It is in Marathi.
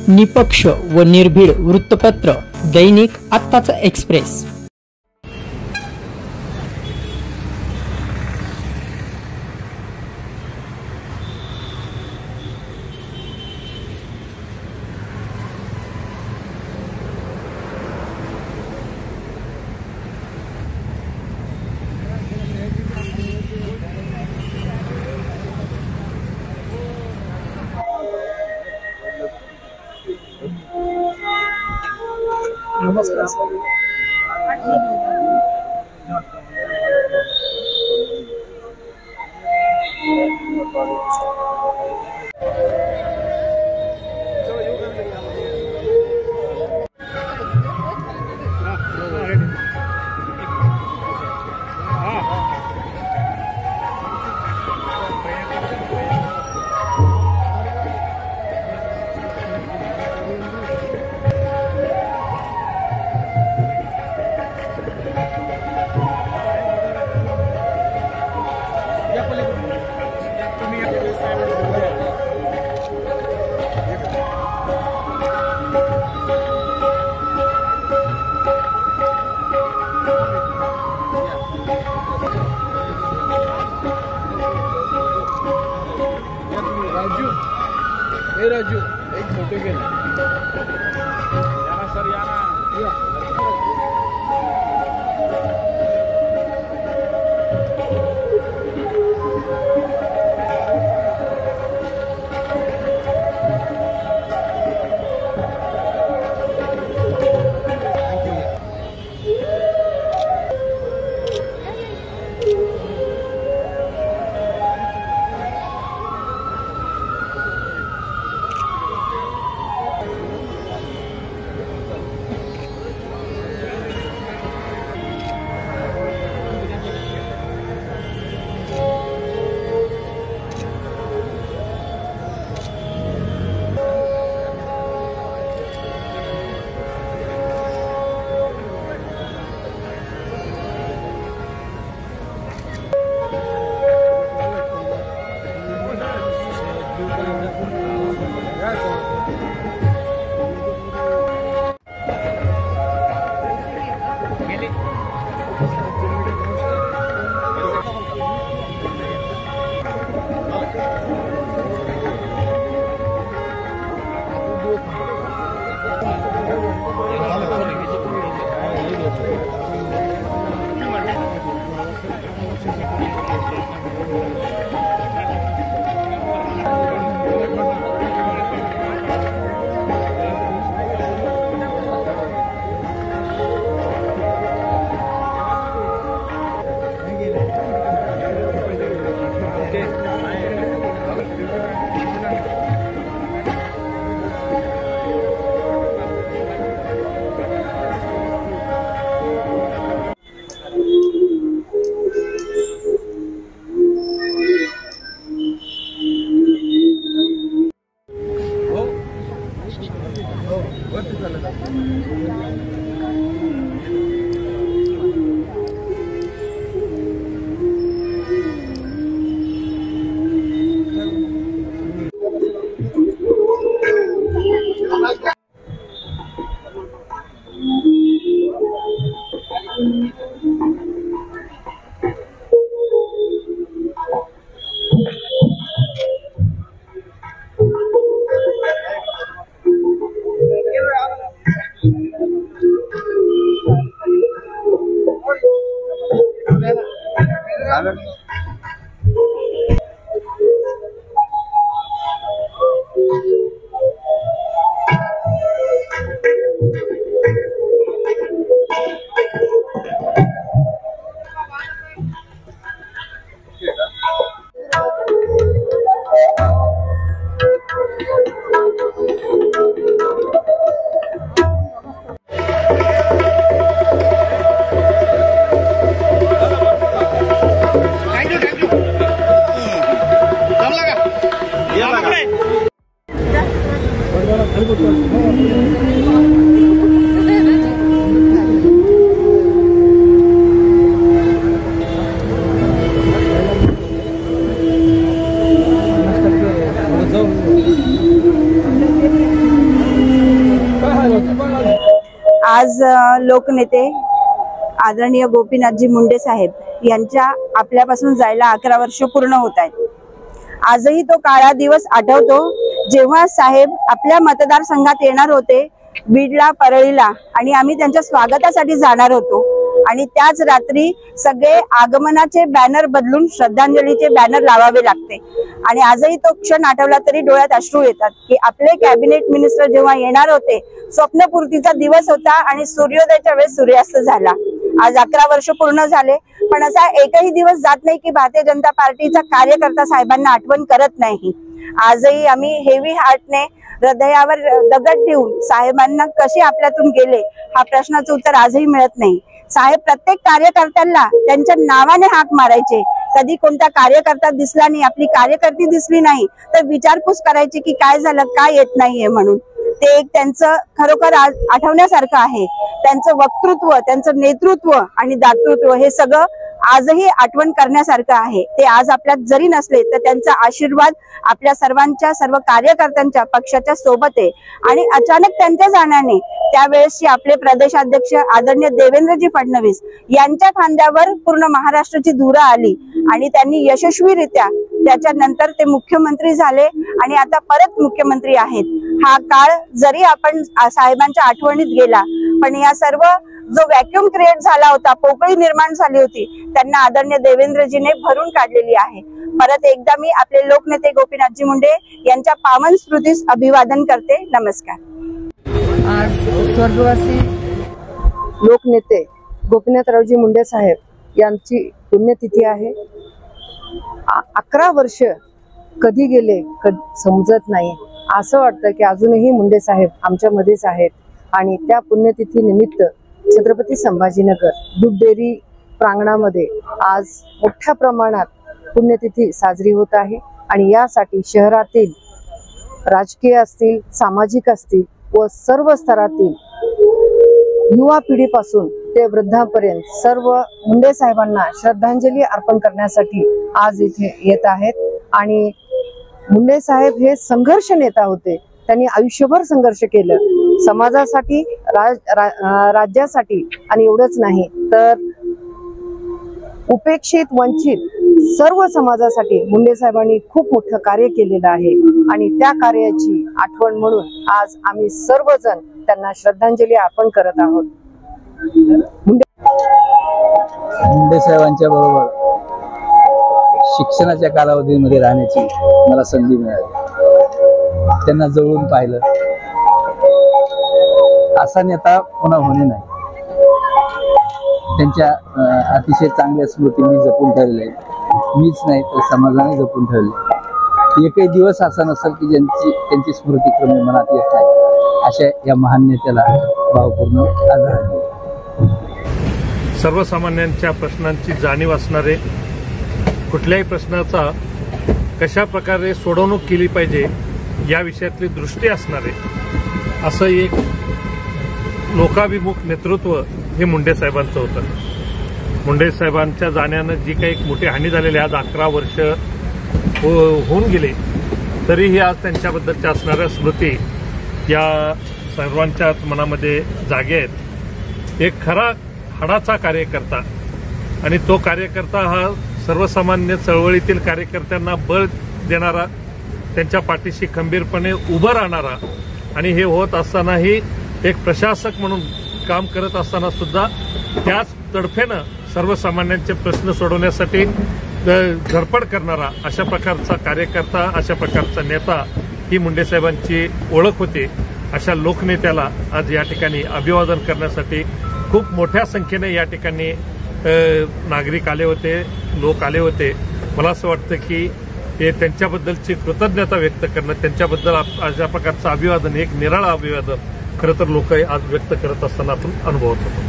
निपक्ष व निर्भीड वृत्तपत्र दैनिक आत्ताचा एक्सप्रेस। नमस्कार। राजू एक फोटो घे ना सर या ना लोकनेते आदरणीय गोपीनाथजी मुंडे साहेब यांच्या आपल्यापासून जायला 11 वर्ष पूर्ण होत आहेत। आजही तो काळा दिवस आठवतो जेव्हा साहेब आपल्या मतदारसंघात येणार होते, बीडला, परळीला, आणि आम्ही त्यांच्या स्वागतासाठी जाणार होतो आणि त्याच रात्री सगळे आगमनाचे बॅनर बदलून श्रद्धांजलीचे बॅनर लावावे लागते। आणि आजही तो क्षण आठवला तरी डोळ्यात अश्रू येतात की आपले कॅबिनेट मिनिस्टर जेव्हा येणार होते, स्वप्नपूर्तीचा दिवस होता आणि सूर्योदयाच्या वेळेस सूर्यास्त झाला। आज 11 वर्ष पूर्ण झाले, पण असा एकही दिवस जात नाही की भारतीय जनता पार्टीचा कार्यकर्ता साहेबांना आठवण करत नाही। आजही आम्ही हेवी हार्टने, हृदयावर दगड ठेवून साहेबांना कसे आपल्यातून गेले हा प्रश्नाचं उत्तर आजही मिळत नाही। साहेब प्रत्येक कार्यकर्त्याला त्यांच्या नावाने हाक मारायचे। कधी कोणता कार्यकर्ता दिसला नाही, आपली कार्यकर्ती दिसली नाही तर विचारपूस करायची की काय झालं, काय येत नाहीये म्हणून। ते एक त्यांचं खरोखर आठवण्यासारखं आहे। त्यांचं वक्तृत्व, त्यांचं नेतृत्व आणि दातृत्व हे सगळं आजही आठवण करण्यासारखं आहे। ते आज आपल्यात जरी नसले तर त्यांचा आशीर्वाद आपल्या सर्वांच्या, सर्व कार्यकर्त्यांच्या, पक्षाच्या सोबत आहे। आणि अचानक त्यांच्या जाण्याने त्यावेळेसचे आपले प्रदेशाध्यक्ष आदरणीय देवेंद्रजी फडणवीस यांच्या खांद्यावर पूर्ण महाराष्ट्राची धुरा आली आणि त्यांनी यशस्वीरित्या त्याच्यानंतर ते मुख्यमंत्री झाले आणि आता परत मुख्यमंत्री आहेत। हा काळ जरी आपण साहेबांच्या आठवणीत गेला, पण या सर्व जो व्हॅक्यूम क्रिएट झाला होता, पोकळी निर्माण झाली होती, त्यांना आदरणीय देवेंद्रजीने भरून काढलेली आहे। परत एकदा मी आपले लोकनेते गोपीनाथजी मुंडे यांच्या पावन स्मृतीस अभिवादन करते। नमस्कार। आज स्वर्गवासी लोकनेते गोपीनाथरावजी मुंडे साहेब यांची पुण्यतिथी आहे। 11 वर्ष कधी गेले समजत नाही। असं वाटतं की अजूनही मुंडे साहेब आमच्या मध्येच आहेत आणि त्या पुण्यतिथी निमित्त छत्रपती संभाजीनगर दूध डेअरी प्रांगणामध्ये आज मोठ्या प्रमाणात पुण्यतिथी साजरी होत आहे आणि यासाठी शहरातील राजकीय असतील, सामाजिक असतील व सर्व स्तरातील युवा पिढीपासून ते वृद्धांपर्यंत सर्व मुंडे साहेबांना श्रद्धांजली अर्पण करण्यासाठी आज इथे येत आहेत। आणि मुंडे साहेब हे संघर्ष नेता होते। त्यांनी आयुष्यभर संघर्ष केलं समाजासाठी, राज्यासाठी, आणि एवढंच नाही तर उपेक्षित, वंचित सर्व समाजासाठी मुंडे साहेबांनी खूप मोठं कार्य केलेलं आहे आणि त्या कार्याची आठवण म्हणून आज आम्ही सर्वजण त्यांना श्रद्धांजली अर्पण करत आहोत। मुंडे साहेबांच्या बरोबर शिक्षणाच्या कालावधीमध्ये राहण्याची मला संधी मिळाली। त्यांना जवळून पाहिलं। असा नेता पुन्हा होणे नाही। त्यांच्या अतिशय चांगल्या स्मृती मी जपून ठेवलेल्या आहेत। मीच नाही तर समाजाने जपून ठेवले। एकही दिवस असा नसेल की त्यांची स्मृती क्रमे मनात येत नाही। अशा या महान नेत्याला भावपूर्ण आदरांजली। सर्वसामान्यांच्या प्रश्नांची जाणीव असणारे, कुठल्याही प्रश्नाचा कशा प्रकारे सोडवणूक केली पाहिजे या विषयातली दृष्टी असणारे असं एक लोकाभिमुख नेतृत्व हे मुंडे साहेबांचं होतं। मुंडे साहेबांच्या जाण्यानं जी काही एक मोठी हानी झालेली, आज 11 वर्ष होऊन गेले तरीही आज त्यांच्याबद्दलच्या असणाऱ्या स्मृती या सर्वांच्या मनामध्ये जागे आहेत। एक खरा हाडाचा कार्यकर्ता आणि तो कार्यकर्ता हा सर्वसामान्य चळवळीतील कार्यकर्त्यांना बळ देणारा, त्यांच्या पाठीशी खंबीरपणे उभं राहणारा, आणि हे होत असतानाही एक प्रशासक म्हणून काम करत असताना सुद्धा त्याच तडफेनं सर्वसामान्यांचे प्रश्न सोडवण्यासाठी धडपड करणारा अशा प्रकारचा कार्यकर्ता, अशा प्रकारचा नेता ही मुंडे साहेबांची ओळख होती। अशा लोकनेत्याला आज या ठिकाणी अभिवादन करण्यासाठी खूप मोठ्या संख्येने या ठिकाणी नागरिक आले होते, लोक आले होते। मला असं वाटतं की हे त्यांच्याबद्दलची कृतज्ञता व्यक्त करणं, त्यांच्याबद्दल अशा प्रकारचं अभिवादन, एक निराळं अभिवादन खरं तर लोक आज व्यक्त करत असताना आपण अनुभवत होतो।